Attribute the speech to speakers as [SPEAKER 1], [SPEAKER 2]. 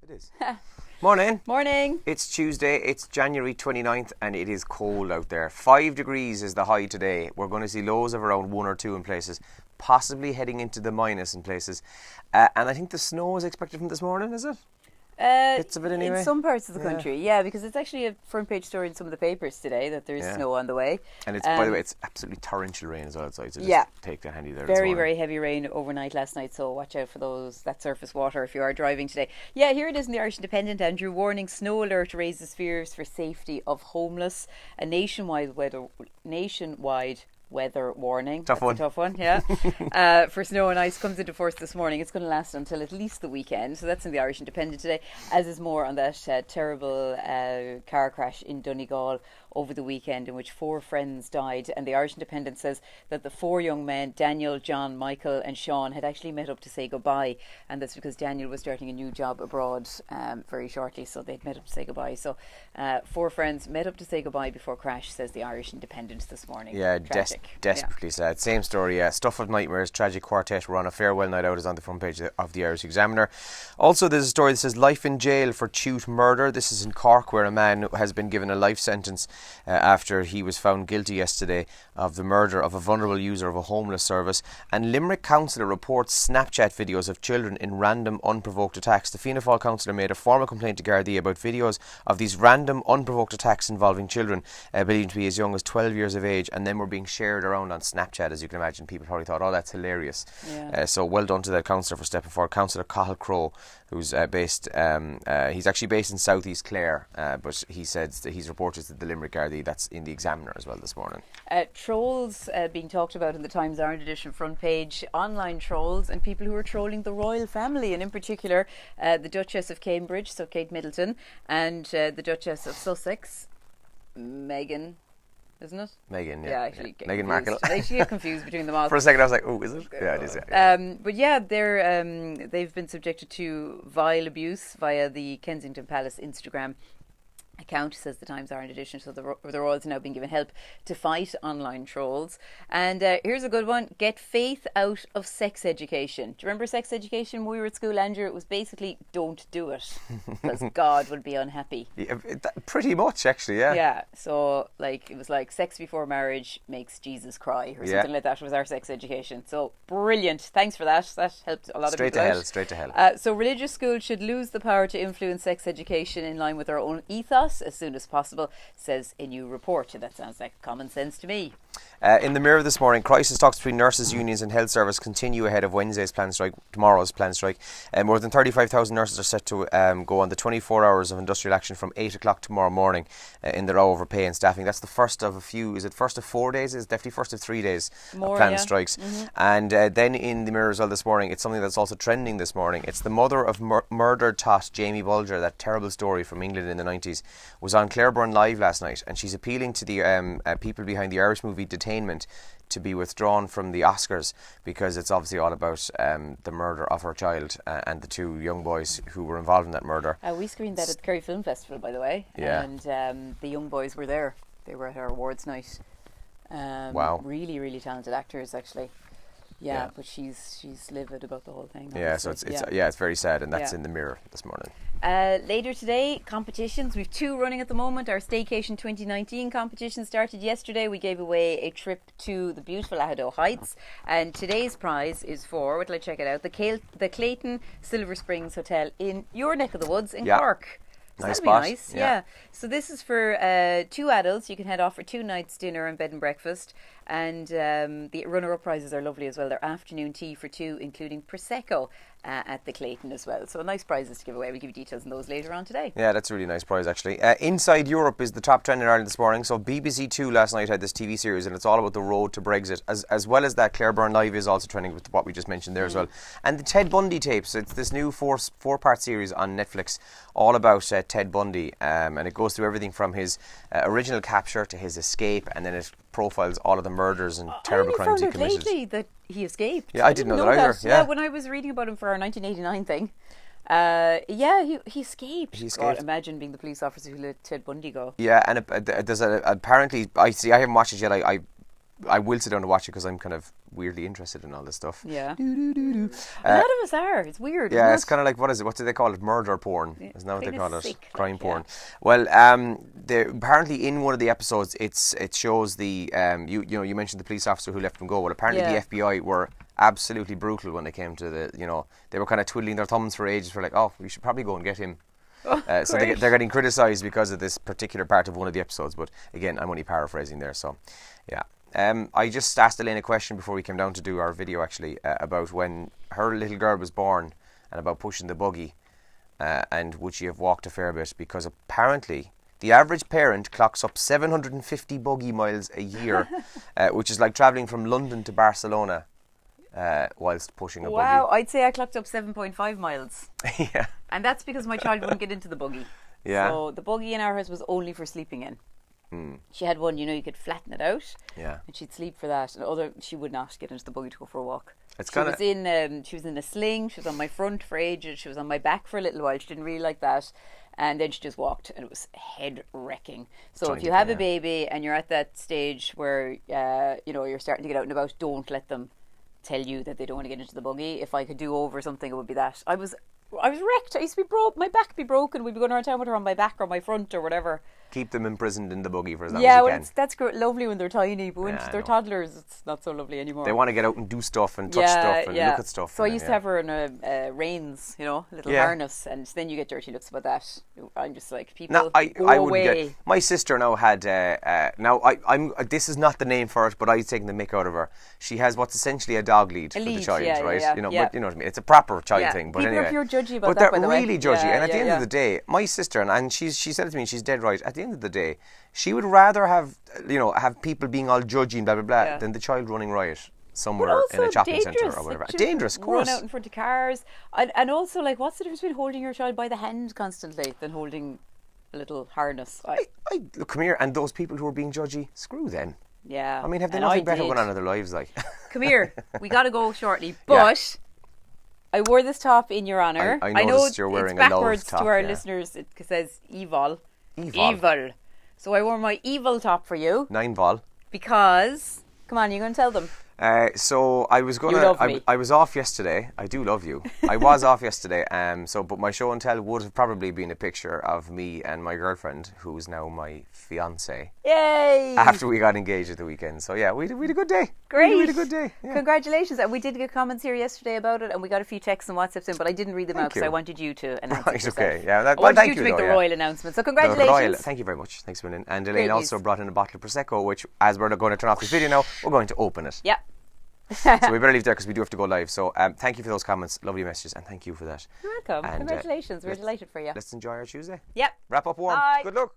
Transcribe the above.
[SPEAKER 1] It is. Morning.
[SPEAKER 2] Morning.
[SPEAKER 1] It's Tuesday, it's January 29th and it is cold out there. 5 degrees is the high today. We're going to see lows of around 1 or 2 in places, possibly heading into the minus in places. And I think the snow is expected from this morning, is it? Bits of it anyway?
[SPEAKER 2] In some parts of the country, yeah, because it's actually a front page story in some of the papers today that there's snow on the way.
[SPEAKER 1] And it's, by the way, it's absolutely torrential rain as well outside, so just take that handy there.
[SPEAKER 2] Very heavy rain overnight last night, so watch out for that surface water if you are driving today. Yeah, here it is in the Irish Independent. Andrew, warning, snow alert raises fears for safety of homeless. A nationwide weather warning.
[SPEAKER 1] Tough one.
[SPEAKER 2] A tough one, yeah. For snow and ice comes into force this morning. It's going to last until at least the weekend. So that's in the Irish Independent today, as is more on that terrible car crash in Donegal over the weekend in which 4 friends died. And the Irish Independent says that the 4 young men, Daniel, John, Michael and Sean, had actually met up to say goodbye. And that's because Daniel was starting a new job abroad very shortly, so they'd met up to say goodbye. So 4 friends met up to say goodbye before crash, says the Irish Independent this morning.
[SPEAKER 1] Yeah, desperately sad. Same story, Stuff of Nightmares, tragic quartet were on a farewell night out, is on the front page of the Irish Examiner. Also, there's a story that says life in jail for Chute murder. This is in Cork, where a man has been given a life sentence after he was found guilty yesterday of the murder of a vulnerable user of a homeless service. And Limerick councillor reports Snapchat videos of children in random unprovoked attacks. The Fianna Fáil councillor made a formal complaint to Gardaí about videos of these random unprovoked attacks involving children believed to be as young as 12 years of age, and then were being shared around on Snapchat. As you can imagine, people probably thought, oh, that's hilarious. So well done to that councillor for stepping forward. Councillor Cathal Crowe, who's he's actually based in South East Clare, but he said that he's reported to the Limerick Gardaí. That's in the Examiner as well this morning.
[SPEAKER 2] Trolls being talked about in the Times Ireland edition front page. Online trolls and people who are trolling the royal family, and in particular the Duchess of Cambridge, so Kate Middleton, and the Duchess of Sussex, Meghan. Isn't it?
[SPEAKER 1] Meghan,
[SPEAKER 2] yeah. Actually,
[SPEAKER 1] Meghan Markle.
[SPEAKER 2] I actually get confused between them all.
[SPEAKER 1] For a second I was like, oh, is it? Yeah, it is. Yeah.
[SPEAKER 2] But yeah, they've been subjected to vile abuse via the Kensington Palace Instagram account, says the Times Ireland edition. So the Royals are now being given help to fight online trolls. And here's a good one: get faith out of sex education. Do you remember sex education when we were at school, Andrew? It was basically don't do it because God would be unhappy.
[SPEAKER 1] Yeah, pretty much, actually, yeah.
[SPEAKER 2] Yeah, so it was like sex before marriage makes Jesus cry or something like that was our sex education. So brilliant. Thanks for that. That helped a lot of people out.
[SPEAKER 1] Straight to hell.
[SPEAKER 2] So religious schools should lose the power to influence sex education in line with their own ethos as soon as possible, says a new report. And that sounds like common sense to me.
[SPEAKER 1] In the Mirror this morning, crisis talks between nurses' unions and health service continue ahead of tomorrow's planned strike. More than 35,000 nurses are set to go on the 24 hours of industrial action from 8 o'clock tomorrow morning in the row over pay and staffing. That's the first of a few. Is it first of 4 days? It's definitely first of 3 days of planned strikes. Mm-hmm. And then in the Mirror as well this morning, it's something that's also trending this morning. It's the mother of murdered tot Jamie Bulger. That terrible story from England in the 90s was on Clareburn Live last night, and she's appealing to the people behind the Irish movie Detainment to be withdrawn from the Oscars, because it's obviously all about the murder of her child and the 2 young boys who were involved in that murder.
[SPEAKER 2] We screened that at the Kerry Film Festival, by the way, and the young boys were there. They were at our awards night.
[SPEAKER 1] Wow.
[SPEAKER 2] Really, really talented actors, actually. Yeah, but she's livid about the whole thing.
[SPEAKER 1] Yeah, so it's very sad, and that's in the Mirror this morning.
[SPEAKER 2] Later today, competitions. We've 2 running at the moment. Our Staycation 2019 competition started yesterday. We gave away a trip to the beautiful Ahado Heights, and today's prize is for, wait till I check it out, the Clayton Silver Springs Hotel in your neck of the woods in Cork.
[SPEAKER 1] Nice
[SPEAKER 2] spot.
[SPEAKER 1] Nice,
[SPEAKER 2] yeah. So this is for 2 adults. You can head off for 2 nights dinner and bed and breakfast. And the runner-up prizes are lovely as well. They're afternoon tea for 2, including Prosecco at the Clayton as well. So nice prizes to give away. We'll give you details on those later on today. Yeah,
[SPEAKER 1] that's a really nice prize, actually. Inside Europe is the top trend in Ireland this morning. So BBC 2 last night had this TV series, and it's all about the road to Brexit. As well as that, Clareburn Live is also trending with what we just mentioned there as well. And the Ted Bundy tapes. It's this new 4-part series on Netflix, all about Ted Bundy. And it goes through everything from his original capture to his escape, and then it profiles all of the murders and terrible crimes he committed.
[SPEAKER 2] Lately that he escaped.
[SPEAKER 1] Yeah, I didn't know that either. Yeah,
[SPEAKER 2] when I was reading about him for our 1989 thing, he escaped. God, imagine being the police officer who let Ted Bundy go.
[SPEAKER 1] Yeah, and there's apparently I haven't watched it yet. I will sit down and watch it because I'm kind of weirdly interested in all this stuff.
[SPEAKER 2] Yeah. A lot of us are. It's weird.
[SPEAKER 1] Yeah,
[SPEAKER 2] isn't
[SPEAKER 1] it's
[SPEAKER 2] it?
[SPEAKER 1] kind of like, what is it? What do they call it? Murder porn. Isn't that what they call it?
[SPEAKER 2] Sick,
[SPEAKER 1] Crime porn.
[SPEAKER 2] yeah.
[SPEAKER 1] Well, apparently in one of the episodes, it shows the you mentioned the police officer who let them go. Well, apparently the FBI were absolutely brutal when they came to they were kind of twiddling their thumbs for ages. For like, oh, we should probably go and get him. So they're getting criticised because of this particular part of one of the episodes. But again, I'm only paraphrasing there. So, yeah. I just asked Elaine a question before we came down to do our video, actually, about when her little girl was born and about pushing the buggy, and would she have walked a fair bit? Because apparently the average parent clocks up 750 buggy miles a year, which is like travelling from London to Barcelona whilst pushing a buggy.
[SPEAKER 2] Wow, I'd say I clocked up 7.5 miles.
[SPEAKER 1] Yeah.
[SPEAKER 2] And that's because my child wouldn't get into the buggy.
[SPEAKER 1] Yeah.
[SPEAKER 2] So the buggy in our house was only for sleeping in. She had one, you could flatten it out.
[SPEAKER 1] Yeah.
[SPEAKER 2] And she'd sleep for that. And she would not get into the buggy to go for a walk.
[SPEAKER 1] It's
[SPEAKER 2] She was in a sling. She was on my front for ages. She was on my back for a little while. She didn't really like that. And then she just walked, and it was head wrecking. So if you have a baby and you're at that stage where you're starting to get out and about, don't let them tell you that they don't want to get into the buggy. If I could do over something, it would be that. I was wrecked. I used to be broke. My back would be broken. We'd be going around town with her on my back or my front or whatever.
[SPEAKER 1] Keep them imprisoned in the buggy for as long as
[SPEAKER 2] Yeah,
[SPEAKER 1] you
[SPEAKER 2] well,
[SPEAKER 1] can.
[SPEAKER 2] that's great, lovely when they're tiny, but when
[SPEAKER 1] Yeah, I
[SPEAKER 2] they're
[SPEAKER 1] know.
[SPEAKER 2] toddlers, it's not so lovely anymore.
[SPEAKER 1] They want to get out and do stuff and touch stuff and look at stuff.
[SPEAKER 2] So I
[SPEAKER 1] and
[SPEAKER 2] used
[SPEAKER 1] then,
[SPEAKER 2] to have her in a reins, little harness, and then you get dirty looks about that. I'm just like, people,
[SPEAKER 1] No, I
[SPEAKER 2] go
[SPEAKER 1] wouldn't
[SPEAKER 2] away.
[SPEAKER 1] get. My sister now had. I'm. This is not the name for it, but I've taken the mick out of her. She has what's essentially a dog lead for the
[SPEAKER 2] lead,
[SPEAKER 1] child,
[SPEAKER 2] yeah,
[SPEAKER 1] right?
[SPEAKER 2] yeah,
[SPEAKER 1] But
[SPEAKER 2] yeah.
[SPEAKER 1] you know what I mean. It's a proper child
[SPEAKER 2] Yeah.
[SPEAKER 1] thing. But
[SPEAKER 2] People
[SPEAKER 1] anyway,
[SPEAKER 2] are pure judgy about
[SPEAKER 1] but
[SPEAKER 2] that,
[SPEAKER 1] they're
[SPEAKER 2] by the way.
[SPEAKER 1] really judgy.
[SPEAKER 2] Yeah,
[SPEAKER 1] and at the end
[SPEAKER 2] yeah.
[SPEAKER 1] of the day, my sister and she said it to me, and she's dead right. At the end of the day, she would rather have people being all judgy and blah blah blah than the child running riot somewhere in a shopping centre or whatever. Dangerous, of course.
[SPEAKER 2] Run out in front of cars, and also, like, what's the difference between holding your child by the hand constantly than holding a little harness?
[SPEAKER 1] Look, come here, and those people who are being judgy, screw them.
[SPEAKER 2] Yeah.
[SPEAKER 1] I mean, have they
[SPEAKER 2] And
[SPEAKER 1] nothing
[SPEAKER 2] I
[SPEAKER 1] better
[SPEAKER 2] did.
[SPEAKER 1] going on in their lives, like?
[SPEAKER 2] Come here. We got to go shortly, but I wore this top in your honour.
[SPEAKER 1] I noticed you're wearing
[SPEAKER 2] it's
[SPEAKER 1] a love
[SPEAKER 2] backwards
[SPEAKER 1] top,
[SPEAKER 2] to our
[SPEAKER 1] yeah.
[SPEAKER 2] listeners. It says evil.
[SPEAKER 1] Evil.
[SPEAKER 2] So I wore my evil top for you
[SPEAKER 1] 9 vol.
[SPEAKER 2] because, come on, you're going to tell them.
[SPEAKER 1] So I was
[SPEAKER 2] You love me.
[SPEAKER 1] I was off yesterday. I do love you. I was off yesterday. But my show and tell would have probably been a picture of me and my girlfriend, who's now my fiance.
[SPEAKER 2] Yay!
[SPEAKER 1] After we got engaged at the weekend. So yeah, we had a good day.
[SPEAKER 2] Great.
[SPEAKER 1] We had a good day. Yeah.
[SPEAKER 2] Congratulations. And we did get comments here yesterday about it, and we got a few texts and WhatsApps in, but I didn't read them out because I wanted you to announce it
[SPEAKER 1] Right,
[SPEAKER 2] yourself.
[SPEAKER 1] okay. Yeah,
[SPEAKER 2] I wanted you to make the royal announcement. So congratulations.
[SPEAKER 1] Thank you very much. Thanks a million. And
[SPEAKER 2] Great
[SPEAKER 1] Elaine
[SPEAKER 2] news.
[SPEAKER 1] also brought in a bottle of Prosecco, which, as we're going to turn off this video now, we're going to open it.
[SPEAKER 2] Yeah.
[SPEAKER 1] So we better leave there because we do have to go live. So thank you for those comments, lovely messages, and thank you for that.
[SPEAKER 2] You're welcome.
[SPEAKER 1] And,
[SPEAKER 2] Congratulations. We're delighted for you.
[SPEAKER 1] Let's enjoy our Tuesday.
[SPEAKER 2] Yep.
[SPEAKER 1] Wrap up warm.
[SPEAKER 2] Bye.
[SPEAKER 1] Good luck.